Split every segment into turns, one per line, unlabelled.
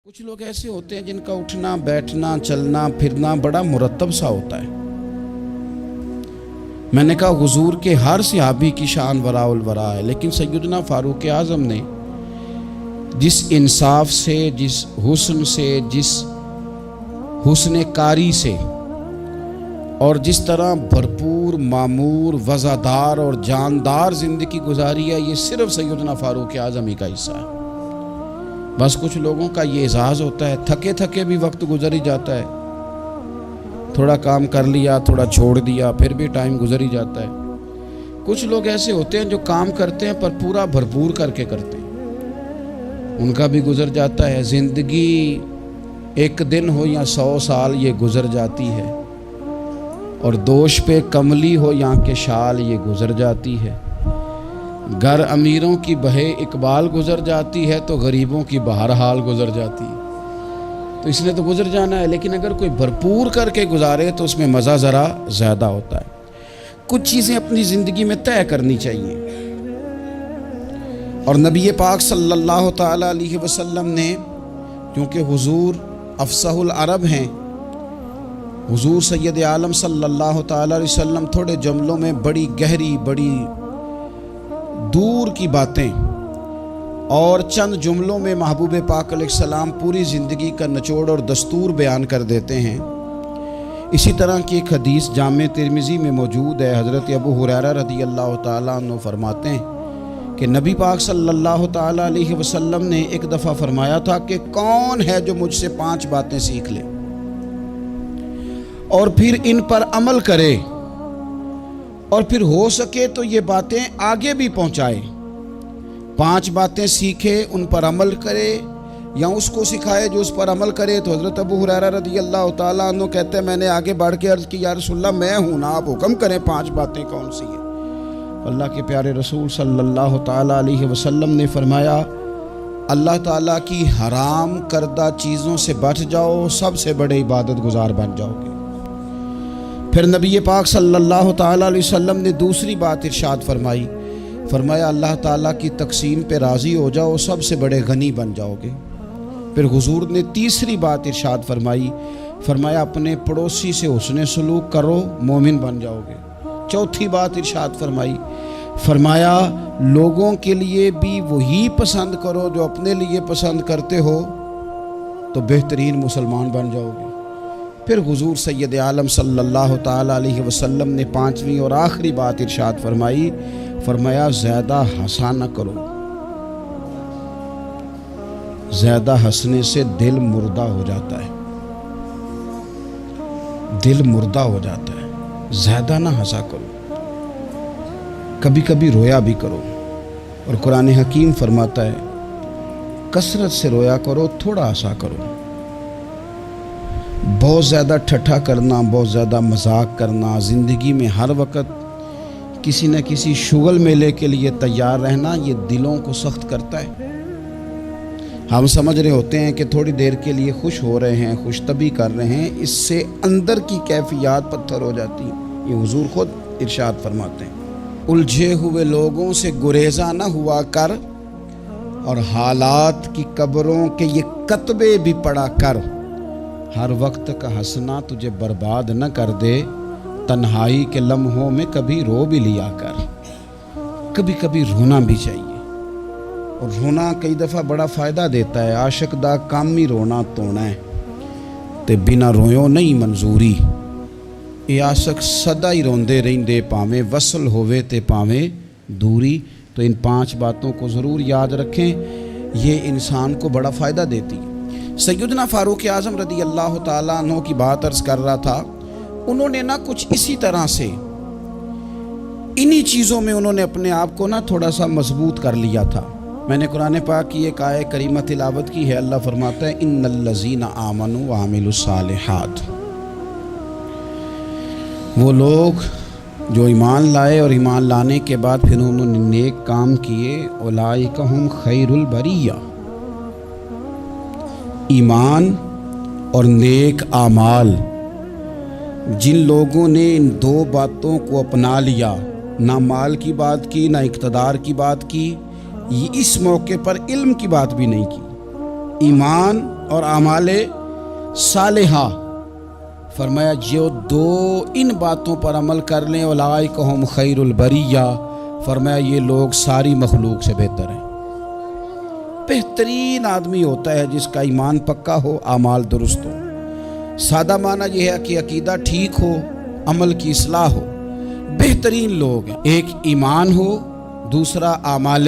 کچھ لوگ ایسے ہوتے ہیں جن کا اٹھنا بیٹھنا چلنا پھرنا بڑا مرتب سا ہوتا ہے۔ میں نے کہا حضور کے ہر صحابی کی شان وراء الورا ہے، لیکن سیدنا فاروق اعظم نے جس انصاف سے، جس حسن سے، جس حسن کاری سے اور جس طرح بھرپور معمور وزادار اور جاندار زندگی گزاری ہے، یہ صرف سیدنا فاروق اعظم ہی کا حصہ ہے۔ بس کچھ لوگوں کا یہ اعزاز ہوتا ہے، تھکے تھکے بھی وقت گزر ہی جاتا ہے، تھوڑا کام کر لیا تھوڑا چھوڑ دیا پھر بھی ٹائم گزر ہی جاتا ہے۔ کچھ لوگ ایسے ہوتے ہیں جو کام کرتے ہیں پر پورا بھرپور کر کے کرتے ہیں، ان کا بھی گزر جاتا ہے۔ زندگی ایک دن ہو یا 100 سال یہ گزر جاتی ہے، اور دوش پہ کملی ہو یا کہ شال یہ گزر جاتی ہے۔ گر امیروں کی بہے اقبال گزر جاتی ہے تو غریبوں کی بہرحال گزر جاتی ہے۔ تو اس نے تو گزر جانا ہے، لیکن اگر کوئی بھرپور کر کے گزارے تو اس میں مزہ ذرا زیادہ ہوتا ہے۔ کچھ چیزیں اپنی زندگی میں طے کرنی چاہیے، اور نبی پاک صلی اللہ تعالیٰ علیہ وسلم نے، کیونکہ حضور افصح العرب ہیں، حضور سید عالم صلی اللہ تعالیٰ علیہ وسلم تھوڑے جملوں میں بڑی گہری بڑی دور کی باتیں اور چند جملوں میں محبوب پاک علیہ السلام پوری زندگی کا نچوڑ اور دستور بیان کر دیتے ہیں۔ اسی طرح کی ایک حدیث جامع ترمذی میں موجود ہے۔ حضرت ابو ہریرہ رضی اللہ تعالیٰ عنہ فرماتے ہیں کہ نبی پاک صلی اللہ تعالیٰ علیہ وسلم نے ایک دفعہ فرمایا تھا کہ کون ہے جو مجھ سے 5 باتیں سیکھ لے اور پھر ان پر عمل کرے، اور پھر ہو سکے تو یہ باتیں آگے بھی پہنچائے۔ 5 باتیں سیکھے، ان پر عمل کرے، یا اس کو سکھائے جو اس پر عمل کرے۔ تو حضرت ابو ہریرہ رضی اللہ تعالیٰ عنہ کہتے ہیں میں نے آگے بڑھ کے عرض کی یا رسول اللہ میں ہوں نا، آپ حکم کریں 5 باتیں کون سی ہیں؟ اللہ کے پیارے رسول صلی اللہ تعالیٰ علیہ وسلم نے فرمایا اللہ تعالیٰ کی حرام کردہ چیزوں سے بچ جاؤ، سب سے بڑے عبادت گزار بن جاؤ گے۔ پھر نبی پاک صلی اللہ تعالیٰ علیہ وسلم نے دوسری بات ارشاد فرمایا اللہ تعالیٰ کی تقسیم پہ راضی ہو جاؤ، سب سے بڑے غنی بن جاؤ گے۔ پھر حضور نے تیسری بات ارشاد فرمایا اپنے پڑوسی سے حسن سلوک کرو، مومن بن جاؤ گے۔ چوتھی بات ارشاد فرمایا لوگوں کے لیے بھی وہی پسند کرو جو اپنے لیے پسند کرتے ہو، تو بہترین مسلمان بن جاؤ گے۔ پھر حضور سید عالم صلی اللہ تعالیٰ علیہ وسلم نے 5ویں اور آخری بات ارشاد فرمایا زیادہ ہنسا نہ کرو، زیادہ ہنسنے سے دل مردہ ہو جاتا ہے، دل مردہ ہو جاتا ہے۔ زیادہ نہ ہنسا کرو، کبھی کبھی رویا بھی کرو، اور قرآن حکیم فرماتا ہے کثرت سے رویا کرو، تھوڑا ہنسا کرو۔ بہت زیادہ ٹھٹھا کرنا، بہت زیادہ مذاق کرنا، زندگی میں ہر وقت کسی نہ کسی شغل میلے کے لیے تیار رہنا، یہ دلوں کو سخت کرتا ہے۔ ہم سمجھ رہے ہوتے ہیں کہ تھوڑی دیر کے لیے خوش ہو رہے ہیں، خوش طبی کر رہے ہیں، اس سے اندر کی کیفیات پتھر ہو جاتی ہیں۔ یہ حضور خود ارشاد فرماتے ہیں الجھے ہوئے لوگوں سے گریزاں نہ ہوا کر، اور حالات کی قبروں کے یہ کتبے بھی پڑھا کر۔ ہر وقت کا ہنسنا تجھے برباد نہ کر دے، تنہائی کے لمحوں میں کبھی رو بھی لیا کر۔ کبھی کبھی رونا بھی چاہیے، اور رونا کئی دفعہ بڑا فائدہ دیتا ہے۔ عاشق دا کامی رونا تونا ہے تے بنا رویوں نہیں منظوری۔ اے عاشق سدا ہی روندے رہندے، پاویں وصل ہوئے تے پاویں دوری۔ تو ان 5 باتوں کو ضرور یاد رکھیں، یہ انسان کو بڑا فائدہ دیتی ہے۔ سیدنا فاروق اعظم رضی اللہ تعالیٰ عنہ کی بات عرض کر رہا تھا، انہوں نے کچھ اسی طرح سے انہی چیزوں میں انہوں نے اپنے آپ کو تھوڑا سا مضبوط کر لیا تھا۔ میں نے قرآن پاک کی ایک آیت کریمہ تلاوت کی ہے۔ اللہ فرماتا ہے ان الذین آمنوا وعملوا الصالحات، وہ لوگ جو ایمان لائے اور ایمان لانے کے بعد پھر انہوں نے نیک کام کیے، اولئک ہم خیر البریہ۔ ایمان اور نیک اعمال، جن لوگوں نے ان 2 باتوں کو اپنا لیا، نہ مال کی بات کی نہ اقتدار کی بات کی، یہ اس موقع پر علم کی بات بھی نہیں کی، ایمان اور اعمال صالحہ، فرمایا جو دو ان باتوں پر عمل کر لیں اولئک ہم خیر البریہ، فرمایا یہ لوگ ساری مخلوق سے بہتر ہیں۔ بہترین آدمی ہوتا ہے جس کا ایمان پکا ہو، اعمال درست ہو۔ سادہ معنی یہ ہے کہ عقیدہ ٹھیک ہو، عمل کی اصلاح ہو۔ بہترین لوگ ہیں، ایک ایمان ہو، دوسرا اعمال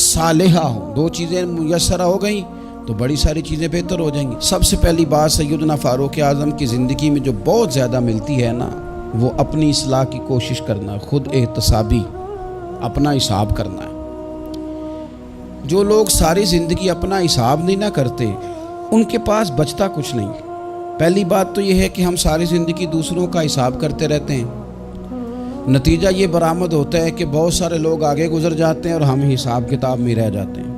صالحہ ہو۔ دو چیزیں میسر ہو گئیں تو بڑی ساری چیزیں بہتر ہو جائیں گی۔ سب سے پہلی بات سیدنا فاروق اعظم کی زندگی میں جو بہت زیادہ ملتی ہے نا، وہ اپنی اصلاح کی کوشش کرنا، خود احتسابی، اپنا حساب کرنا ہے۔ جو لوگ ساری زندگی اپنا حساب نہیں نہ کرتے، ان کے پاس بچتا کچھ نہیں۔ پہلی بات تو یہ ہے کہ ہم ساری زندگی دوسروں کا حساب کرتے رہتے ہیں، نتیجہ یہ برآمد ہوتا ہے کہ بہت سارے لوگ آگے گزر جاتے ہیں اور ہم حساب کتاب میں رہ جاتے ہیں۔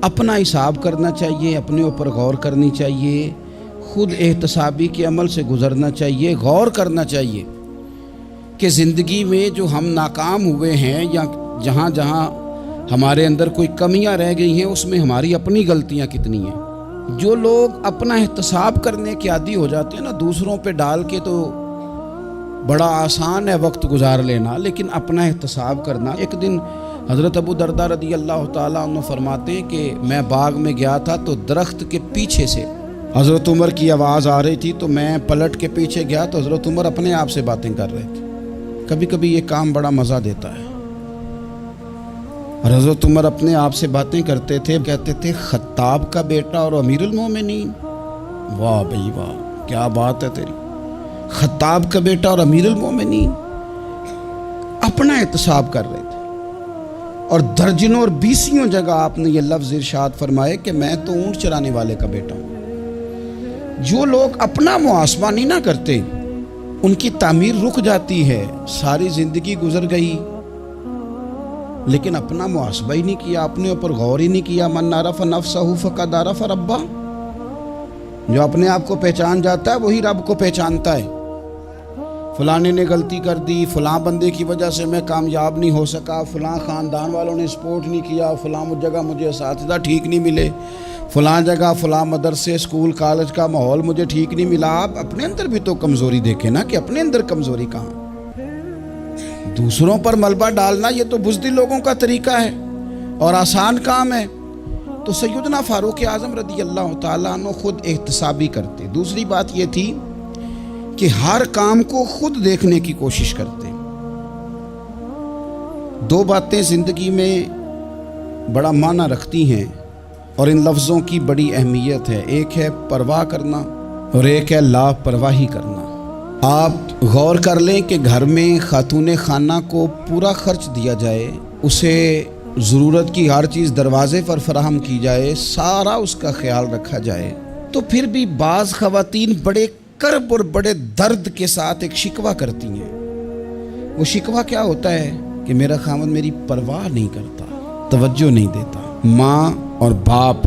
اپنا حساب کرنا چاہیے، اپنے اوپر غور کرنی چاہیے، خود احتسابی کے عمل سے گزرنا چاہیے، غور کرنا چاہیے کہ زندگی میں جو ہم ناکام ہوئے ہیں یا جہاں جہاں ہمارے اندر کوئی کمیاں رہ گئی ہیں اس میں ہماری اپنی غلطیاں کتنی ہیں۔ جو لوگ اپنا احتساب کرنے کے عادی ہو جاتے ہیں نا، دوسروں پہ ڈال کے تو بڑا آسان ہے وقت گزار لینا، لیکن اپنا احتساب کرنا۔ ایک دن حضرت ابو درداء رضی اللہ تعالیٰ عنہ فرماتے ہیں کہ میں باغ میں گیا تھا تو درخت کے پیچھے سے حضرت عمر کی آواز آ رہی تھی، تو میں پلٹ کے پیچھے گیا تو حضرت عمر اپنے آپ سے باتیں کر رہے تھے۔ کبھی کبھی یہ کام بڑا مزہ دیتا ہے، اور حضرت عمر اپنے آپ سے باتیں کرتے تھے، کہتے تھے خطاب کا بیٹا اور امیر المومنین۔ واہ بھائی واہ، کیا بات ہے تیری، خطاب کا بیٹا اور امیر المومنین۔ اپنا احتساب کر رہے تھے، اور درجنوں اور بیسیوں جگہ آپ نے یہ لفظ ارشاد فرمائے کہ میں تو اونٹ چرانے والے کا بیٹا ہوں۔ جو لوگ اپنا محاسبہ نہیں نہ کرتے، ان کی تعمیر رک جاتی ہے۔ ساری زندگی گزر گئی لیکن اپنا محاسبہ ہی نہیں کیا، اپنے اوپر غور ہی نہیں کیا۔ من عرف نفسہ فقد عرف ربہ، جو اپنے آپ کو پہچان جاتا ہے وہی رب کو پہچانتا ہے۔ فلانے نے غلطی کر دی، فلاں بندے کی وجہ سے میں کامیاب نہیں ہو سکا، فلاں خاندان والوں نے سپورٹ نہیں کیا، فلاں جگہ مجھے اساتذہ ٹھیک نہیں ملے، فلاں جگہ فلاں مدرسے اسکول کالج کا ماحول مجھے ٹھیک نہیں ملا۔ آپ اپنے اندر بھی تو کمزوری دیکھیں نا کہ اپنے اندر کمزوری کہاں۔ دوسروں پر ملبہ ڈالنا یہ تو بزدل لوگوں کا طریقہ ہے اور آسان کام ہے۔ تو سیدنا فاروق اعظم رضی اللہ تعالیٰ عنہ خود احتسابی کرتے۔ دوسری بات یہ تھی کہ ہر کام کو خود دیکھنے کی کوشش کرتے۔ دو باتیں زندگی میں بڑا معنی رکھتی ہیں اور ان لفظوں کی بڑی اہمیت ہے، ایک ہے پرواہ کرنا اور ایک ہے لاپرواہی کرنا۔ آپ غور کر لیں کہ گھر میں خاتون خانہ کو پورا خرچ دیا جائے، اسے ضرورت کی ہر چیز دروازے پر فراہم کی جائے، سارا اس کا خیال رکھا جائے، تو پھر بھی بعض خواتین بڑے کرب اور بڑے درد کے ساتھ ایک شکوہ کرتی ہیں۔ وہ شکوہ کیا ہوتا ہے کہ میرا خاوند میری پرواہ نہیں کرتا، توجہ نہیں دیتا۔ ماں اور باپ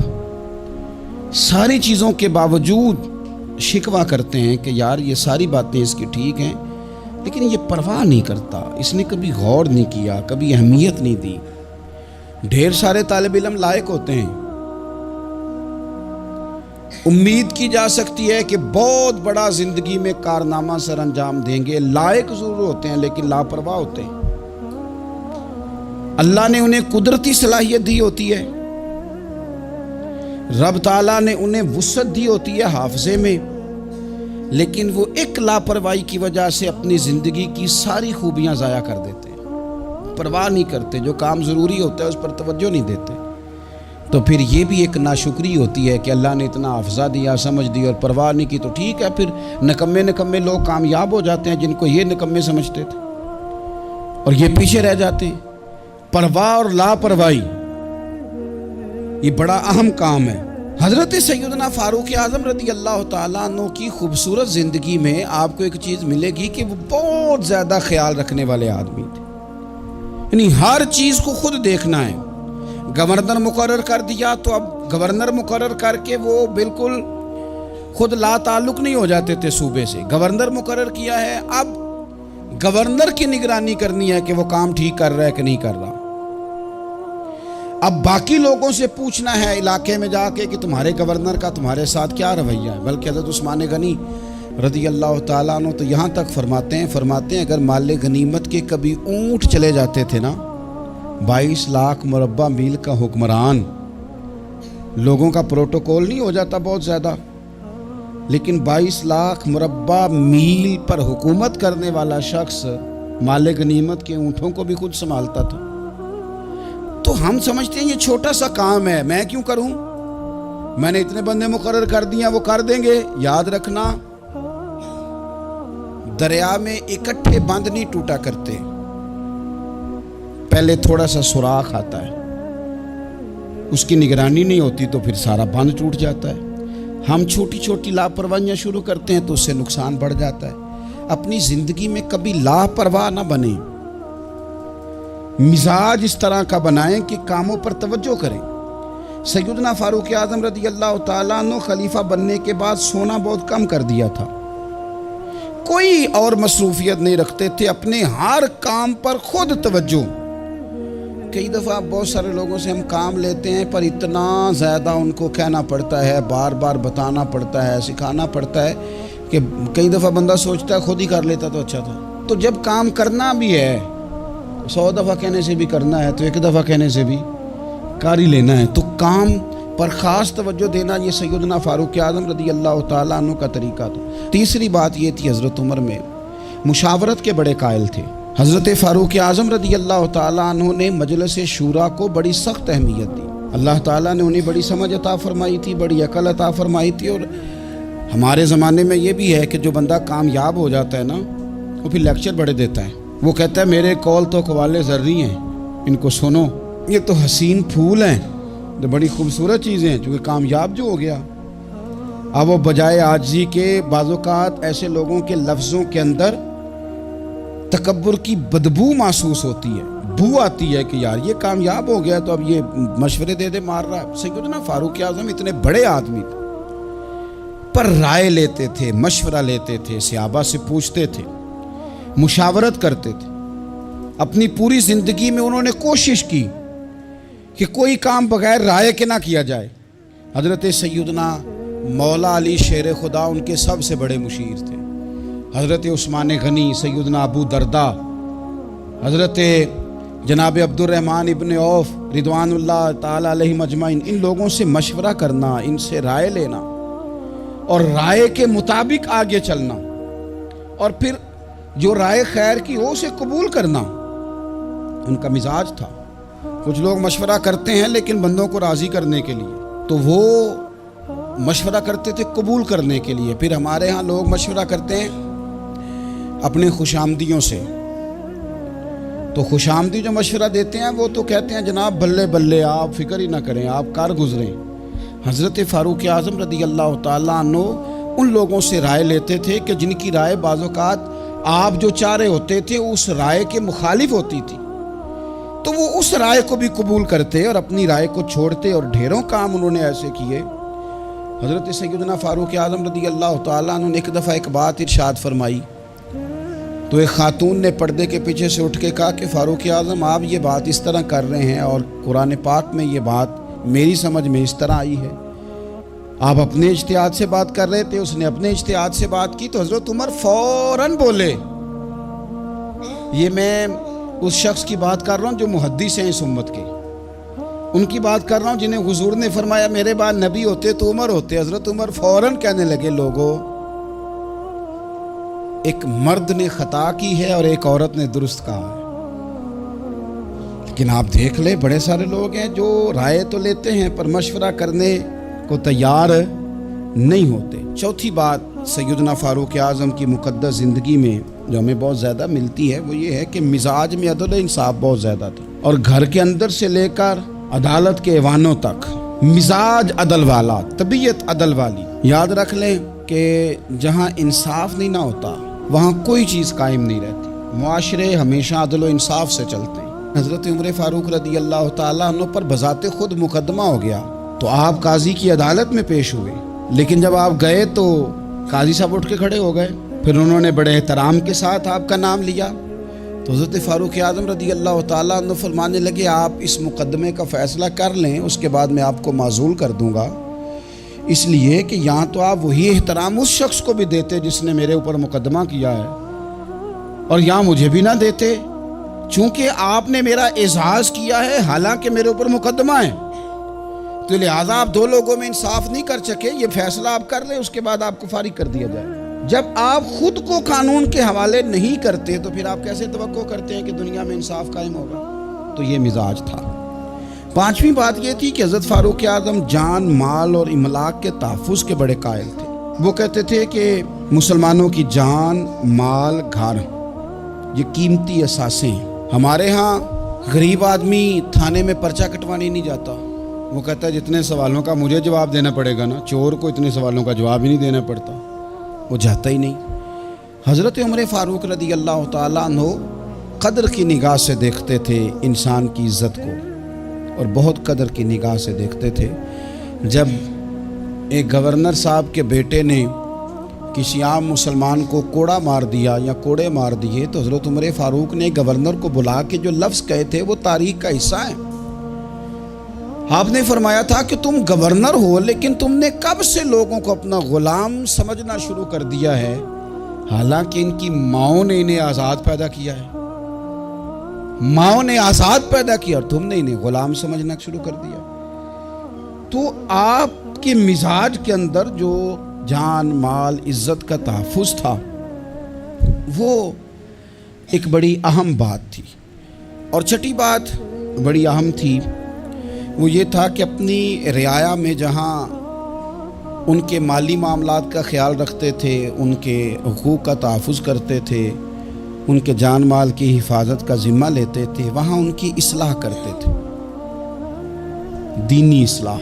ساری چیزوں کے باوجود شکوہ کرتے ہیں کہ یار یہ ساری باتیں اس کی ٹھیک ہیں لیکن یہ پرواہ نہیں کرتا، اس نے کبھی غور نہیں کیا، کبھی اہمیت نہیں دی۔ ڈھیر سارے طالب علم لائق ہوتے ہیں، امید کی جا سکتی ہے کہ بہت بڑا زندگی میں کارنامہ سر انجام دیں گے، لائق ضرور ہوتے ہیں لیکن لاپرواہ ہوتے ہیں۔ اللہ نے انہیں قدرتی صلاحیت دی ہوتی ہے، رب تعالیٰ نے انہیں وسعت دی ہوتی ہے حافظے میں، لیکن وہ ایک لاپرواہی کی وجہ سے اپنی زندگی کی ساری خوبیاں ضائع کر دیتے ہیں، پرواہ نہیں کرتے، جو کام ضروری ہوتا ہے اس پر توجہ نہیں دیتے۔ تو پھر یہ بھی ایک ناشکری ہوتی ہے کہ اللہ نے اتنا حافظہ دیا، سمجھ دی اور پرواہ نہیں کی، تو ٹھیک ہے، پھر نکمے لوگ کامیاب ہو جاتے ہیں جن کو یہ نکمے سمجھتے تھے، اور یہ پیچھے رہ جاتے ہیں۔ پرواہ اور لاپرواہی یہ بڑا اہم کام ہے۔ حضرت سیدنا فاروق اعظم رضی اللہ تعالیٰ عنہ کی خوبصورت زندگی میں آپ کو ایک چیز ملے گی کہ وہ بہت زیادہ خیال رکھنے والے آدمی تھے، یعنی ہر چیز کو خود دیکھنا ہے۔ گورنر مقرر کر دیا تو اب گورنر مقرر کر کے وہ بالکل خود لا تعلق نہیں ہو جاتے تھے صوبے سے۔ گورنر مقرر کیا ہے، اب گورنر کی نگرانی کرنی ہے کہ وہ کام ٹھیک کر رہا ہے کہ نہیں کر رہا۔ اب باقی لوگوں سے پوچھنا ہے علاقے میں جا کے کہ تمہارے گورنر کا تمہارے ساتھ کیا رویہ ہے. بلکہ حضرت عثمان غنی رضی اللہ تعالیٰ عنہ تو یہاں تک فرماتے ہیں اگر مال غنیمت کے کبھی اونٹ چلے جاتے تھے نا، 22 لاکھ مربع میل کا حکمران، لوگوں کا پروٹوکول نہیں ہو جاتا بہت زیادہ، لیکن 22 لاکھ مربع میل پر حکومت کرنے والا شخص مال غنیمت کے اونٹوں کو بھی خود سنبھالتا تھا. تو ہم سمجھتے ہیں یہ چھوٹا سا کام ہے، میں کیوں کروں، میں نے اتنے بندے مقرر کر دیا وہ کر دیں گے. یاد رکھنا، دریا میں اکٹھے بند نہیں ٹوٹا کرتے، پہلے تھوڑا سا سوراخ آتا ہے، اس کی نگرانی نہیں ہوتی تو پھر سارا بند ٹوٹ جاتا ہے. ہم چھوٹی چھوٹی لاپرواہیاں شروع کرتے ہیں تو اس سے نقصان بڑھ جاتا ہے. اپنی زندگی میں کبھی لاپرواہ نہ بنیں، مزاج اس طرح کا بنائیں کہ کاموں پر توجہ کریں. سیدنا فاروق اعظم رضی اللہ تعالیٰ عنہ خلیفہ بننے کے بعد سونا بہت کم کر دیا تھا، کوئی اور مصروفیت نہیں رکھتے تھے، اپنے ہر کام پر خود توجہ. کئی دفعہ بہت سارے لوگوں سے ہم کام لیتے ہیں پر اتنا زیادہ ان کو کہنا پڑتا ہے، بار بار بتانا پڑتا ہے، سکھانا پڑتا ہے کہ کئی دفعہ بندہ سوچتا ہے خود ہی کر لیتا تو اچھا تھا. تو جب کام کرنا بھی ہے 100 دفعہ کہنے سے بھی کرنا ہے تو ایک دفعہ کہنے سے بھی کر ہی لینا ہے. تو کام پر خاص توجہ دینا یہ سیدنا فاروق اعظم رضی اللہ تعالیٰ عنہ کا طریقہ تھا. تیسری بات یہ تھی، حضرت عمر میں مشاورت کے بڑے قائل تھے. حضرت فاروق اعظم رضی اللہ تعالیٰ عنہ نے مجلس شورا کو بڑی سخت اہمیت دی. اللہ تعالیٰ نے انہیں بڑی سمجھ عطا فرمائی تھی، بڑی عقل عطا فرمائی تھی. اور ہمارے زمانے میں یہ بھی ہے کہ جو بندہ کامیاب ہو جاتا ہے نا، وہ پھر لیکچر بڑے دیتا ہے. وہ کہتا ہے میرے قول تو قوالِ زرعی ہیں، ان کو سنو، یہ تو حسین پھول ہیں، تو بڑی خوبصورت چیزیں ہیں، چونکہ کامیاب جو ہو گیا. اب وہ بجائے عاجزی کے بعض اوقات ایسے لوگوں کے لفظوں کے اندر تکبر کی بدبو محسوس ہوتی ہے، بو آتی ہے کہ یار یہ کامیاب ہو گیا تو اب یہ مشورے دے مار رہا ہے. سیدنا فاروق اعظم اتنے بڑے آدمی تھے پر رائے لیتے تھے، مشورہ لیتے تھے، صحابہ سے پوچھتے تھے، مشاورت کرتے تھے. اپنی پوری زندگی میں انہوں نے کوشش کی کہ کوئی کام بغیر رائے کے نہ کیا جائے. حضرت سیدنا مولا علی شیر خدا ان کے سب سے بڑے مشیر تھے. حضرت عثمان غنی، سیدنا ابو درداء، حضرت جناب عبد الرحمن ابن عوف رضوان اللہ تعالی علیہم اجمعین، ان لوگوں سے مشورہ کرنا، ان سے رائے لینا اور رائے کے مطابق آگے چلنا، اور پھر جو رائے خیر کی ہو اسے قبول کرنا ان کا مزاج تھا. کچھ لوگ مشورہ کرتے ہیں لیکن بندوں کو راضی کرنے کے لیے، تو وہ مشورہ کرتے تھے قبول کرنے کے لیے. پھر ہمارے ہاں لوگ مشورہ کرتے ہیں اپنے خوشامدیوں سے، تو خوشامدی جو مشورہ دیتے ہیں وہ تو کہتے ہیں جناب بلے بلے، آپ فکر ہی نہ کریں، آپ کار گزریں. حضرت فاروق اعظم رضی اللہ تعالیٰ عنہ ان لوگوں سے رائے لیتے تھے کہ جن کی رائے بعض اوقات آپ جو چاہ رہے ہوتے تھے اس رائے کے مخالف ہوتی تھی، تو وہ اس رائے کو بھی قبول کرتے اور اپنی رائے کو چھوڑتے. اور ڈھیروں کام انہوں نے ایسے کیے. حضرت سیدنا فاروق اعظم رضی اللہ تعالیٰ عنہ نے ایک دفعہ ایک بات ارشاد فرمائی، تو ایک خاتون نے پردے کے پیچھے سے اٹھ کے کہا کہ فاروق اعظم آپ یہ بات اس طرح کر رہے ہیں اور قرآن پاک میں یہ بات میری سمجھ میں اس طرح آئی ہے. آپ اپنے اجتہاد سے بات کر رہے تھے، اس نے اپنے اجتہاد سے بات کی. تو حضرت عمر فوراً بولے، یہ میں اس شخص کی بات کر رہا ہوں جو محدث ہیں اس امت کے، ان کی بات کر رہا ہوں جنہیں حضور نے فرمایا میرے بعد نبی ہوتے تو عمر ہوتے. حضرت عمر فوراً کہنے لگے لوگوں، ایک مرد نے خطا کی ہے اور ایک عورت نے درست کہا ہے. لیکن آپ دیکھ لیں بڑے سارے لوگ ہیں جو رائے تو لیتے ہیں پر مشورہ کرنے کو تیار نہیں ہوتے. چوتھی بات سیدنا فاروق اعظم کی مقدس زندگی میں جو ہمیں بہت زیادہ ملتی ہے وہ یہ ہے کہ مزاج میں عدل و انصاف بہت زیادہ تھا، اور گھر کے اندر سے لے کر عدالت کے ایوانوں تک مزاج عدل والا، طبیعت عدل والی. یاد رکھ لیں کہ جہاں انصاف نہیں نہ ہوتا وہاں کوئی چیز قائم نہیں رہتی. معاشرے ہمیشہ عدل و انصاف سے چلتے ہیں. حضرت عمر فاروق رضی اللہ تعالیٰ عنہ پر بذات خود مقدمہ ہو گیا تو آپ قاضی کی عدالت میں پیش ہوئے، لیکن جب آپ گئے تو قاضی صاحب اٹھ کے کھڑے ہو گئے. پھر انہوں نے بڑے احترام کے ساتھ آپ کا نام لیا تو حضرت فاروق اعظم رضی اللہ تعالیٰ عنہ فرمانے لگے آپ اس مقدمے کا فیصلہ کر لیں، اس کے بعد میں آپ کو معزول کر دوں گا، اس لیے کہ یہاں تو آپ وہی احترام اس شخص کو بھی دیتے جس نے میرے اوپر مقدمہ کیا ہے، اور یہاں مجھے بھی نہ دیتے، چونکہ آپ نے میرا اعزاز کیا ہے حالانکہ میرے اوپر مقدمہ ہے، تو لہٰذا آپ دو لوگوں میں انصاف نہیں کر سکے، یہ فیصلہ آپ کر لیں، اس کے بعد آپ کو فارغ کر دیا جائے۔ جب آپ خود کو قانون کے حوالے نہیں کرتے تو پھر آپ کیسے توقع کرتے ہیں کہ دنیا میں انصاف قائم ہوگا؟ تو یہ مزاج تھا۔ پانچویں بات یہ تھی کہ حضرت فاروق اعظم جان، مال اور املاک کے تحفظ کے بڑے قائل تھے۔ وہ کہتے تھے کہ مسلمانوں کی جان، مال، گھر یہ قیمتی اثاثے ہیں۔ ہمارے ہاں غریب آدمی تھانے میں پرچہ کٹوانے نہیں جاتا، وہ کہتا ہے جتنے سوالوں کا مجھے جواب دینا پڑے گا نا، چور کو اتنے سوالوں کا جواب ہی نہیں دینا پڑتا، وہ جاتا ہی نہیں۔ حضرت عمر فاروق رضی اللہ تعالیٰ عنہ قدر کی نگاہ سے دیکھتے تھے انسان کی عزت کو، اور بہت قدر کی نگاہ سے دیکھتے تھے۔ جب ایک گورنر صاحب کے بیٹے نے کسی عام مسلمان کو کوڑا مار دیا یا کوڑے مار دیے تو حضرت عمر فاروق نے گورنر کو بلا کے جو لفظ کہے تھے وہ تاریخ کا حصہ ہے۔ آپ نے فرمایا تھا کہ تم گورنر ہو لیکن تم نے کب سے لوگوں کو اپنا غلام سمجھنا شروع کر دیا ہے، حالانکہ ان کی ماؤں نے انہیں آزاد پیدا کیا ہے، ماؤں نے آزاد پیدا کیا اور تم نے انہیں غلام سمجھنا شروع کر دیا۔ تو آپ کے مزاج کے اندر جو جان، مال، عزت کا تحفظ تھا وہ ایک بڑی اہم بات تھی۔ اور چھٹی بات بڑی اہم تھی، وہ یہ تھا کہ اپنی رعایا میں جہاں ان کے مالی معاملات کا خیال رکھتے تھے، ان کے حقوق کا تحفظ کرتے تھے، ان کے جان مال کی حفاظت کا ذمہ لیتے تھے، وہاں ان کی اصلاح کرتے تھے، دینی اصلاح۔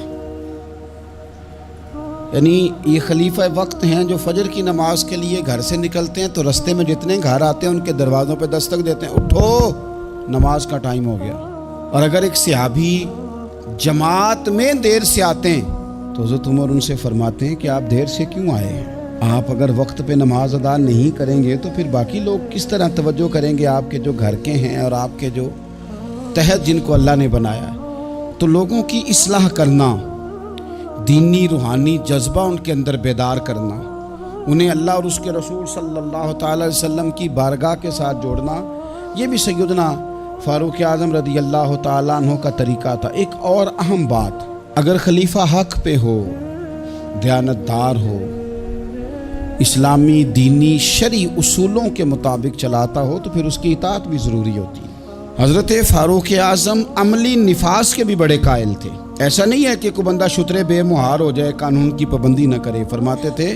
یعنی یہ خلیفہ وقت ہیں جو فجر کی نماز کے لیے گھر سے نکلتے ہیں تو رستے میں جتنے گھر آتے ہیں ان کے دروازوں پہ دستک دیتے ہیں، اٹھو نماز کا ٹائم ہو گیا۔ اور اگر ایک صحابی جماعت میں دیر سے آتے ہیں تو حضرت عمر ان سے فرماتے ہیں کہ آپ دیر سے کیوں آئے ہیں؟ آپ اگر وقت پہ نماز ادا نہیں کریں گے تو پھر باقی لوگ کس طرح توجہ کریں گے آپ کے جو گھر کے ہیں اور آپ کے جو تحت جن کو اللہ نے بنایا ہے؟ تو لوگوں کی اصلاح کرنا، دینی روحانی جذبہ ان کے اندر بیدار کرنا، انہیں اللہ اور اس کے رسول صلی اللہ تعالی علیہ وسلم کی بارگاہ کے ساتھ جوڑنا، یہ بھی سیدنا فاروق اعظم رضی اللہ تعالیٰ عنہ کا طریقہ تھا۔ ایک اور اہم بات، اگر خلیفہ حق پہ ہو، دیانتدار ہو، اسلامی دینی شرعی اصولوں کے مطابق چلاتا ہو تو پھر اس کی اطاعت بھی ضروری ہوتی ہے۔ حضرت فاروق اعظم عملی نفاذ کے بھی بڑے قائل تھے۔ ایسا نہیں ہے کہ کوئی بندہ شترے بے مہار ہو جائے، قانون کی پابندی نہ کرے۔ فرماتے تھے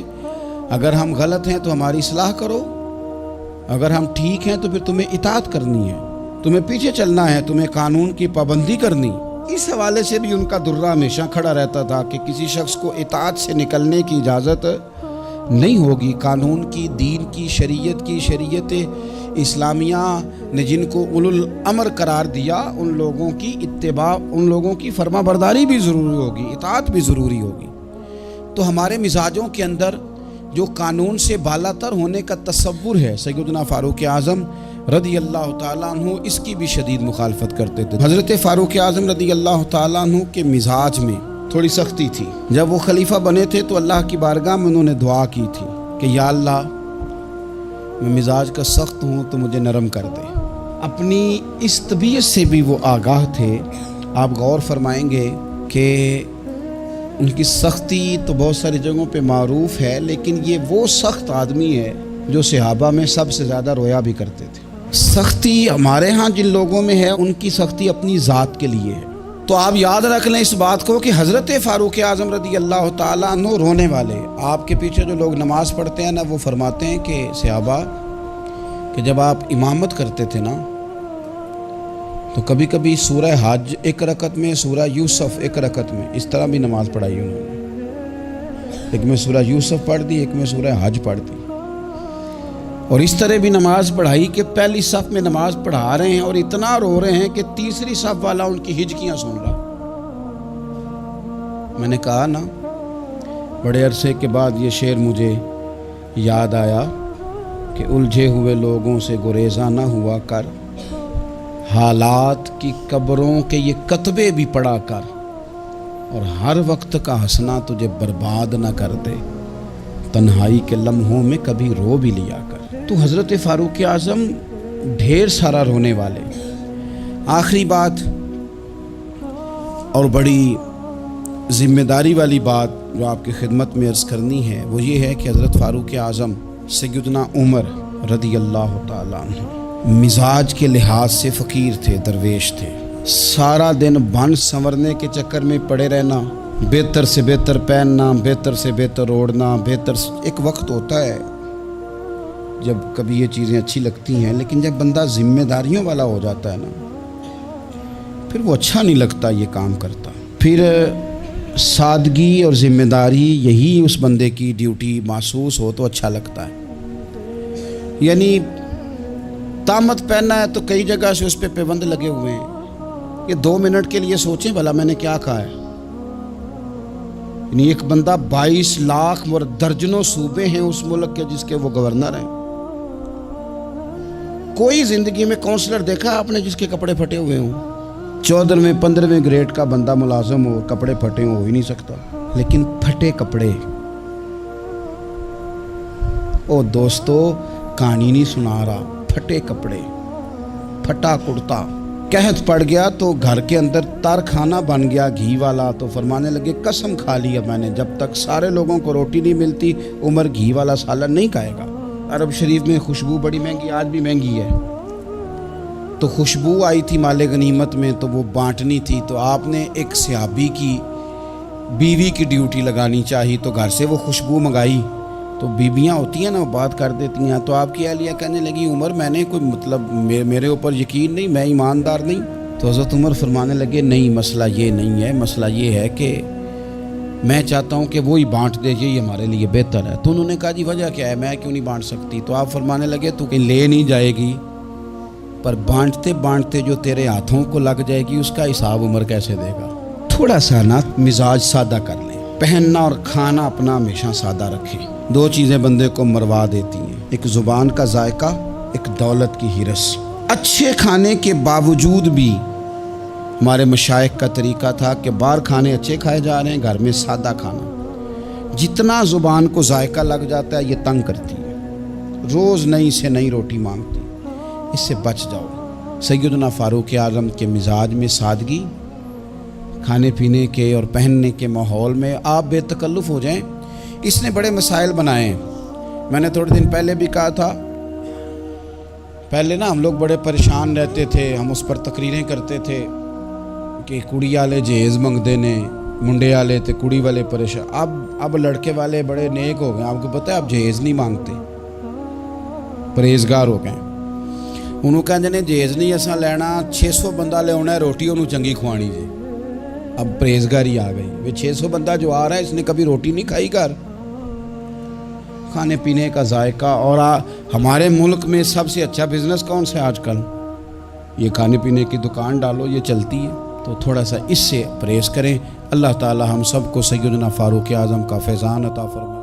اگر ہم غلط ہیں تو ہماری اصلاح کرو، اگر ہم ٹھیک ہیں تو پھر تمہیں اطاعت کرنی ہے، تمہیں پیچھے چلنا ہے، تمہیں قانون کی پابندی کرنی۔ اس حوالے سے بھی ان کا درہ ہمیشہ کھڑا رہتا تھا کہ کسی شخص کو اطاعت سے نکلنے کی اجازت نہیں ہوگی۔ قانون کی، دین کی، شریعت اسلامیہ نے جن کو اولو الامر قرار دیا، ان لوگوں کی اتباع، ان لوگوں کی فرما برداری بھی ضروری ہوگی، اطاعت بھی ضروری ہوگی۔ تو ہمارے مزاجوں کے اندر جو قانون سے بالاتر ہونے کا تصور ہے، سیدنا فاروق اعظم رضی اللہ تعالیٰ عنہ اس کی بھی شدید مخالفت کرتے تھے۔ حضرت فاروق اعظم رضی اللہ تعالیٰ عنہ کے مزاج میں تھوڑی سختی تھی۔ جب وہ خلیفہ بنے تھے تو اللہ کی بارگاہ میں انہوں نے دعا کی تھی کہ یا اللہ میں مزاج کا سخت ہوں تو مجھے نرم کر دے۔ اپنی اس طبیعت سے بھی وہ آگاہ تھے۔ آپ غور فرمائیں گے کہ ان کی سختی تو بہت ساری جگہوں پہ معروف ہے، لیکن یہ وہ سخت آدمی ہے جو صحابہ میں سب سے زیادہ رویا بھی کرتے تھے۔ سختی ہمارے ہاں جن لوگوں میں ہے ان کی سختی اپنی ذات کے لیے ہے۔ تو آپ یاد رکھ لیں اس بات کو کہ حضرت فاروق اعظم رضی اللہ تعالیٰ عنہ رونے والے، آپ کے پیچھے جو لوگ نماز پڑھتے ہیں نا، وہ فرماتے ہیں کہ صحابہ کہ جب آپ امامت کرتے تھے نا تو کبھی کبھی سورہ حج ایک رکعت میں، سورہ یوسف ایک رکعت میں، اس طرح بھی نماز پڑھائی انہوں نے۔ ایک میں سورہ یوسف پڑھ دی، ایک میں سورہ حج پڑھ دی، اور اس طرح بھی نماز پڑھائی کہ پہلی صف میں نماز پڑھا رہے ہیں اور اتنا رو رہے ہیں کہ تیسری صف والا ان کی ہجکیاں سن رہا۔ میں نے کہا نا، بڑے عرصے کے بعد یہ شعر مجھے یاد آیا کہ الجھے ہوئے لوگوں سے گریزاں نہ ہوا کر، حالات کی قبروں کے یہ کتبے بھی پڑھا کر، اور ہر وقت کا ہنسنا تجھے برباد نہ کر دے، تنہائی کے لمحوں میں کبھی رو بھی لیا کر۔ تو حضرت فاروق اعظم ڈھیر سارا رونے والے۔ آخری بات اور بڑی ذمہ داری والی بات جو آپ کی خدمت میں عرض کرنی ہے وہ یہ ہے کہ حضرت فاروق اعظم سیدنا عمر رضی اللہ تعالیٰ عنہ مزاج کے لحاظ سے فقیر تھے، درویش تھے۔ سارا دن بن سنورنے کے چکر میں پڑے رہنا، بہتر سے بہتر پہننا، بہتر سے بہتر اوڑھنا، ایک وقت ہوتا ہے جب کبھی یہ چیزیں اچھی لگتی ہیں، لیکن جب بندہ ذمہ داریوں والا ہو جاتا ہے نا پھر وہ اچھا نہیں لگتا یہ کام کرتا۔ پھر سادگی اور ذمہ داری یہی اس بندے کی ڈیوٹی محسوس ہو تو اچھا لگتا ہے۔ یعنی طامت پہننا ہے تو کئی جگہ سے اس پہ پابند لگے ہوئے ہیں کہ 2 منٹ کے لیے سوچیں بھلا میں نے کیا کہا ہے۔ یعنی ایک بندہ 22 لاکھ اور درجنوں صوبے ہیں اس ملک کے جس کے وہ گورنر ہیں۔ کوئی زندگی میں کونسلر دیکھا آپ نے جس کے کپڑے پھٹے ہوئے ہوں؟ 14ویں 15ویں گریڈ کا بندہ ملازم ہو، کپڑے پھٹے ہو ہی نہیں سکتا۔ لیکن پھٹے کپڑے، او دوستو کہانی نہیں سنا رہا، پھٹے کپڑے، پھٹا کرتا، قحط پڑ گیا تو گھر کے اندر تر کھانا بن گیا گھی والا، تو فرمانے لگے قسم کھا لی اب میں نے جب تک سارے لوگوں کو روٹی نہیں ملتی عمر گھی والا سالن نہیں کھائے گا۔ عرب شریف میں خوشبو بڑی مہنگی، آج بھی مہنگی ہے، تو خوشبو آئی تھی مال غنیمت میں تو وہ بانٹنی تھی، تو آپ نے ایک صحابی کی بیوی کی ڈیوٹی لگانی چاہی تو گھر سے وہ خوشبو منگائی۔ تو بیویاں ہوتی ہیں نا وہ بات کر دیتی ہیں، تو آپ کی اہلیہ کہنے لگی عمر میں نے کوئی مطلب میرے اوپر یقین نہیں، میں ایماندار نہیں۔ تو حضرت عمر فرمانے لگے نہیں مسئلہ یہ نہیں ہے، مسئلہ یہ ہے کہ میں چاہتا ہوں کہ وہی بانٹ دے، یہ ہمارے لیے بہتر ہے۔ تو انہوں نے کہا جی وجہ کیا ہے، میں کیوں نہیں بانٹ سکتی؟ تو آپ فرمانے لگے تو کہیں لے نہیں جائے گی، پر بانٹتے بانٹتے جو تیرے ہاتھوں کو لگ جائے گی اس کا حساب عمر کیسے دے گا؟ تھوڑا سا نا مزاج سادہ کر لیں، پہننا اور کھانا اپنا ہمیشہ سادہ رکھیں۔ 2 چیزیں بندے کو مروا دیتی ہیں، ایک زبان کا ذائقہ، ایک دولت کی ہرس۔ اچھے کھانے کے باوجود بھی ہمارے مشائخ کا طریقہ تھا کہ باہر کھانے اچھے کھائے جا رہے ہیں، گھر میں سادہ کھانا۔ جتنا زبان کو ذائقہ لگ جاتا ہے یہ تنگ کرتی ہے، روز نئی سے نئی روٹی مانگتی، اس سے بچ جاؤ۔ سیدنا فاروق اعظم کے مزاج میں سادگی، کھانے پینے کے اور پہننے کے ماحول میں آپ بے تکلف ہو جائیں۔ اس نے بڑے مسائل بنائے ہیں۔ میں نے تھوڑے دن پہلے بھی کہا تھا، پہلے نا ہم لوگ بڑے پریشان رہتے تھے، ہم اس پر تقریریں کرتے تھے کہ کڑی والے جہیز منگتے نے، منڈے والے تے کڑی والے پریشان۔ اب لڑکے والے بڑے نیک ہو گئے، آپ کو پتہ ہے اب جہیز نہیں مانگتے، پرہیزگار ہو گئے۔ انہوں کہتے ہیں جہیز نہیں اساں لینا، 600 بندہ لے آنا ہے، روٹی انہوں چنگی کھوانی جی۔ اب پرہیزگاری آ گئی، وہ 600 بندہ جو آ رہا ہے اس نے کبھی روٹی نہیں کھائی گھر۔ کھانے پینے کا ذائقہ، اور ہمارے ملک میں سب سے اچھا بزنس کون سا ہے آج کل؟ یہ کھانے پینے کی دکان ڈالو، یہ چلتی ہے۔ تو تھوڑا سا اس سے پرہیز کریں۔ اللہ تعالی ہم سب کو سیدنا فاروق اعظم کا فیضان عطا فرمائے۔